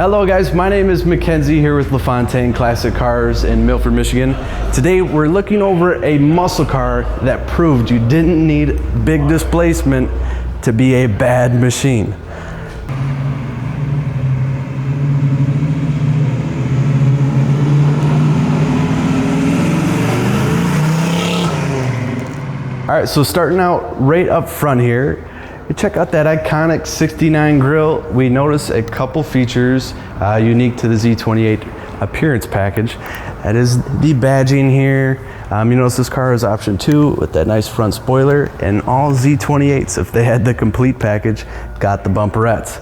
Hello guys, my name is Mackenzie here with Lafontaine Classic Cars in Milford, Michigan. Today we're looking over a muscle car that proved you didn't need big displacement to be a bad machine. All right, so starting out right up front here, you check out that iconic 69 grille. We notice a couple features unique to the Z28 appearance package. That is the badging here. You notice this car is option 2 with that nice front spoiler, and all Z28s, if they had the complete package, got the bumperettes.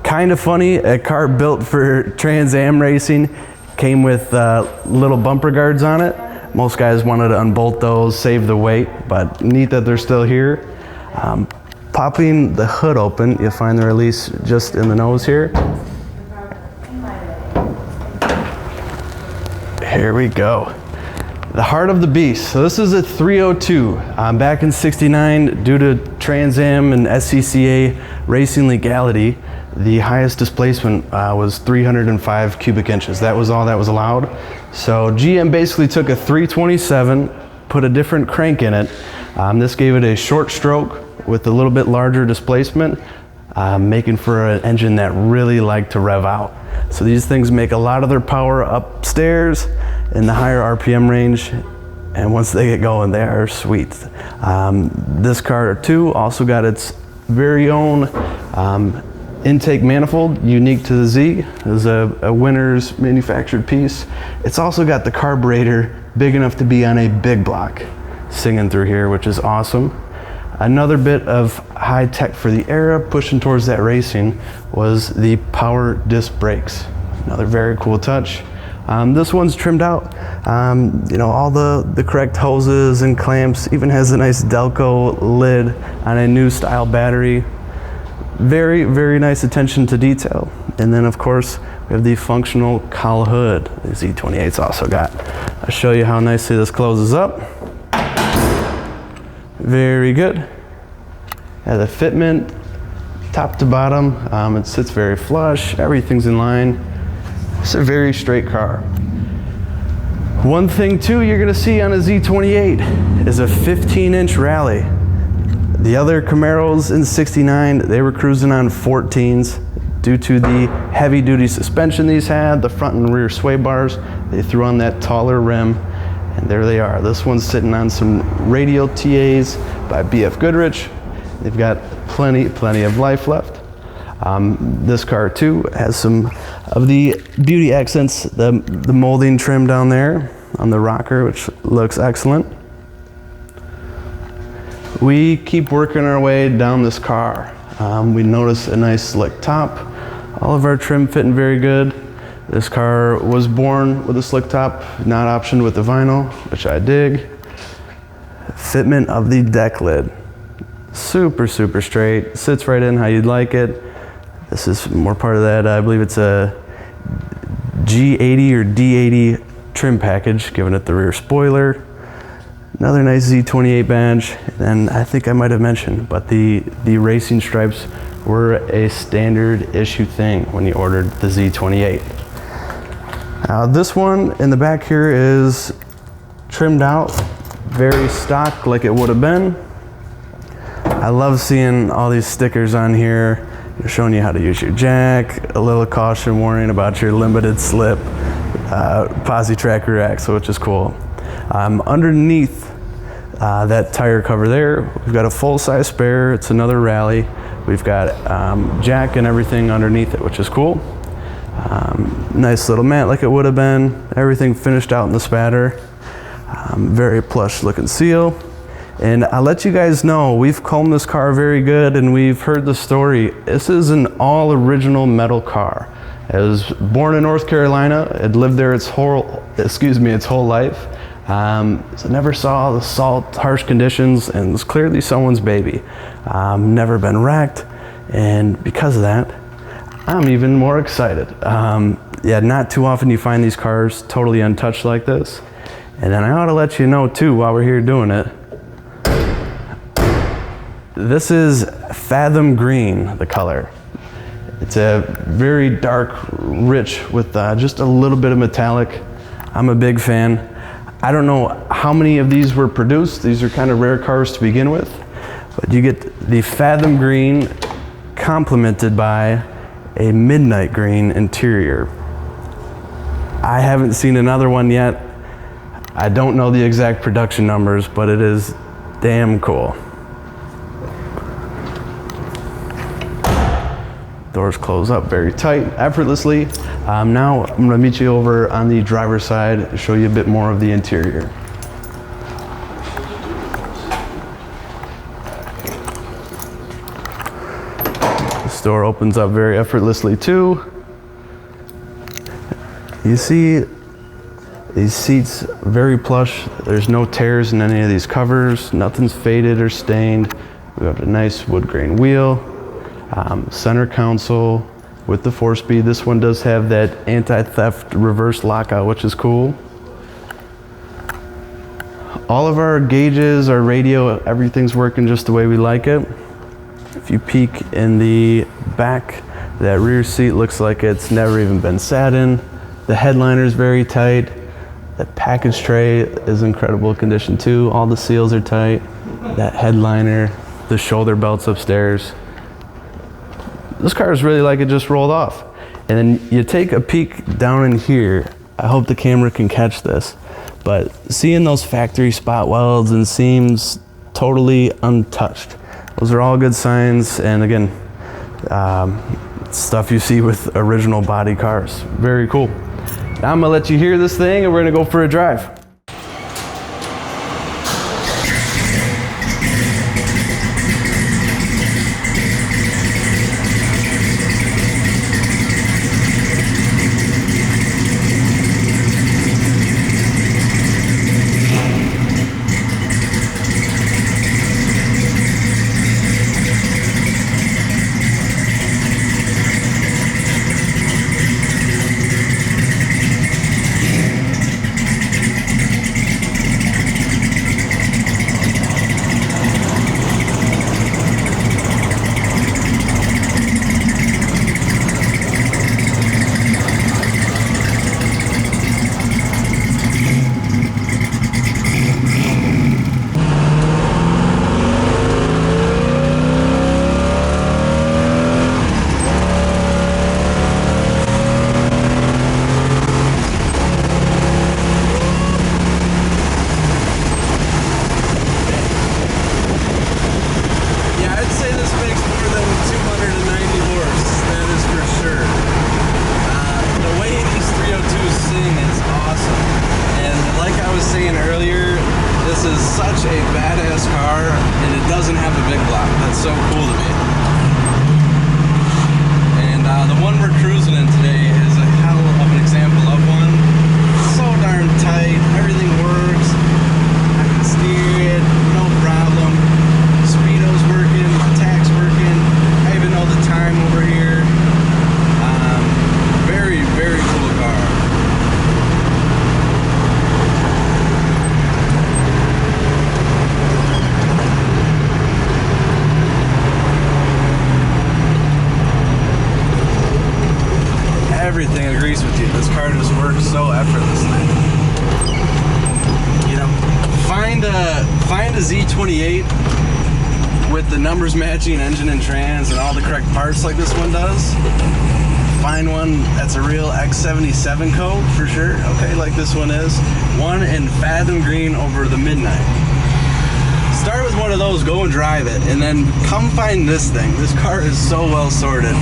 Kind of funny, a car built for Trans Am racing came with little bumper guards on it. Most guys wanted to unbolt those, save the weight, but neat that they're still here. Popping the hood open, you'll find the release just in the nose here. Here we go. The heart of the beast. So this is a 302. Back in '69, due to Trans Am and SCCA racing legality, the highest displacement was 305 cubic inches. That was all that was allowed. So GM basically took a 327, put a different crank in it. This gave it a short stroke with a little bit larger displacement, making for an engine that really liked to rev out. So these things make a lot of their power upstairs in the higher RPM range, and once they get going, they are sweet. This car too also got its very own intake manifold, unique to the Z. It is a winner's manufactured piece. It's also got the carburetor big enough to be on a big block singing through here, which is awesome. Another bit of high tech for the era, pushing towards that racing, was the power disc brakes. Another very cool touch. This one's trimmed out, you know, all the correct hoses and clamps, even has a nice Delco lid on a new style battery. Very, very nice attention to detail. And then of course, we have the functional cowl hood the Z28's also got. I'll show you how nicely this closes up. Very good. Yeah, the fitment, top to bottom, it sits very flush, everything's in line. It's a very straight car. One thing too you're gonna see on a Z28 is a 15-inch rally. The other Camaros in '69, they were cruising on 14s. Due to the heavy-duty suspension these had, the front and rear sway bars, they threw on that taller rim. And there they are. This one's sitting on some radial TAs by BF Goodrich. They've got plenty of life left. This car too has some of the beauty accents, the molding trim down there on the rocker, which looks excellent. We keep working our way down this car. We notice a nice slick top. All of our trim fitting very good. This car was born with a slick top, not optioned with the vinyl, which I dig. Fitment of the deck lid. Super, super straight. Sits right in how you'd like it. This is more part of that, I believe it's a G80 or D80 trim package, giving it the rear spoiler. Another nice Z28 badge. And I think I might have mentioned, but the racing stripes were a standard issue thing when you ordered the Z28. This one in the back here is trimmed out, very stock like it would have been. I love seeing all these stickers on here. They're showing you how to use your jack, a little caution warning about your limited slip, posi tracker axle, which is cool. Underneath that tire cover there, we've got a full-size spare. It's another rally. We've got jack and everything underneath it, which is cool. Nice little mat like it would have been. Everything finished out in the spatter. Very plush looking seal. And I'll let you guys know, we've combed this car very good and we've heard the story. This is an all original metal car. It was born in North Carolina. It lived there its whole life. So never saw the salt, harsh conditions, and was clearly someone's baby. Never been wrecked, and because of that, I'm even more excited. Yeah, not too often you find these cars totally untouched like this. And then I ought to let you know too, while we're here doing it, this is Fathom Green, the color. It's a very dark, rich with just a little bit of metallic. I'm a big fan. I don't know how many of these were produced. These are kind of rare cars to begin with, but you get the Fathom Green complemented by a midnight green interior. I haven't seen another one yet. I don't know the exact production numbers, but it is damn cool. Doors close up very tight, effortlessly. Now I'm gonna meet you over on the driver's side, show you a bit more of the interior. This door opens up very effortlessly too. You see these seats very plush. There's no tears in any of these covers. Nothing's faded or stained. We have a nice wood grain wheel. Center console with the 4-speed. This one does have that anti-theft reverse lockout, which is cool. All of our gauges, our radio, everything's working just the way we like it. If you peek in the back, that rear seat looks like it's never even been sat in. The headliner is very tight. The package tray is in incredible condition too. All the seals are tight. That headliner, the shoulder belts upstairs. This car is really like it just rolled off. And then you take a peek down in here. I hope the camera can catch this, but seeing those factory spot welds and seams totally untouched. Those are all good signs. And again, stuff you see with original body cars. Very cool. Now I'm gonna let you hear this thing and we're gonna go for a drive. This is such a badass car, and it doesn't have a big block. That's so cool to me. And the one we're cruising in today is a hell of an example of one. It's so darn tight, everything works. I can steer it, no problem. Speedo's working, attack's working. I even know the time over here. Very, very cool car. Everything agrees with you. This car just works so effortlessly. You know, find a Z28 with the numbers matching engine and trans and all the correct parts like this one does. Find one that's a real X77 coat for sure. Okay, like this one is. One in Fathom Green over the midnight. Start with one of those, go and drive it, and then come find this thing. This car is so well sorted.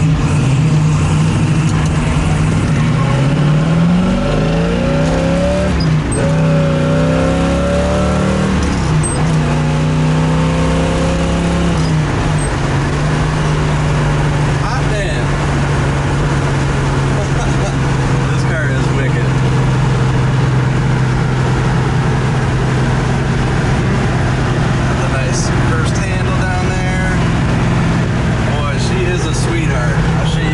Sweetheart. I'll show you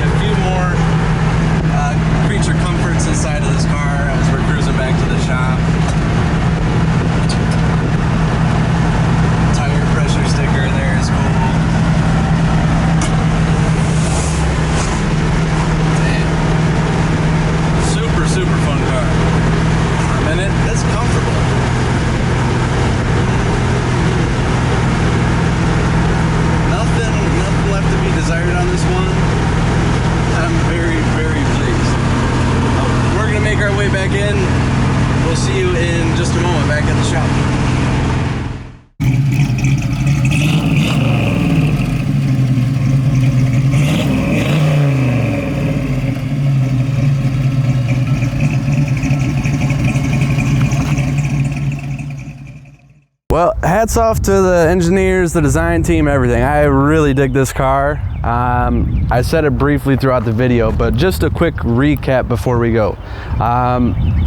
hats off to the engineers, the design team, everything. I really dig this car. I said it briefly throughout the video, but just a quick recap before we go.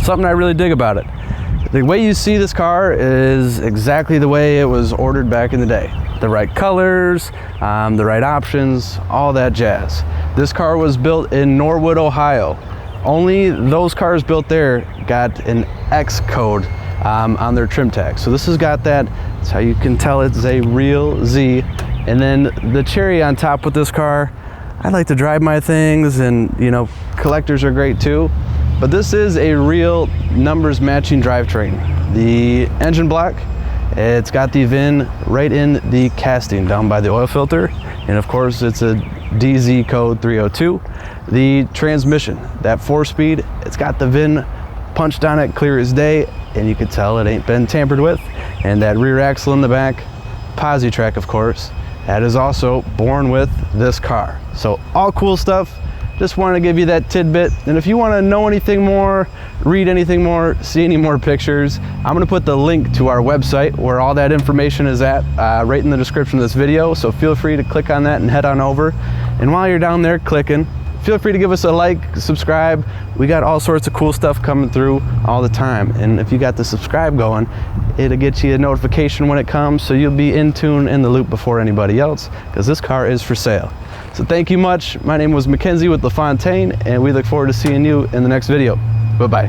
Something I really dig about it. The way you see this car is exactly the way it was ordered back in the day. The right colors, the right options, all that jazz. This car was built in Norwood, Ohio. Only those cars built there got an X code on their trim tag. So this has got that. That's how you can tell it's a real Z. And then the cherry on top with this car, I like to drive my things, and you know, collectors are great too. But this is a real numbers matching drivetrain. The engine block, it's got the VIN right in the casting down by the oil filter. And of course it's a DZ code 302. The transmission, that 4-speed, it's got the VIN punched on it clear as day, and you can tell it ain't been tampered with. And that rear axle in the back, Posi-Track of course, that is also born with this car. So all cool stuff. Just wanted to give you that tidbit. And if you want to know anything more, read anything more, see any more pictures, I'm going to put the link to our website where all that information is at right in the description of this video. So feel free to click on that and head on over. And while you're down there clicking, feel free to give us a like, subscribe. We got all sorts of cool stuff coming through all the time. And if you got the subscribe going, it'll get you a notification when it comes, so you'll be in tune, in the loop before anybody else, because this car is for sale. So thank you much. My name was Mackenzie with Lafontaine, and we look forward to seeing you in the next video. Bye-bye.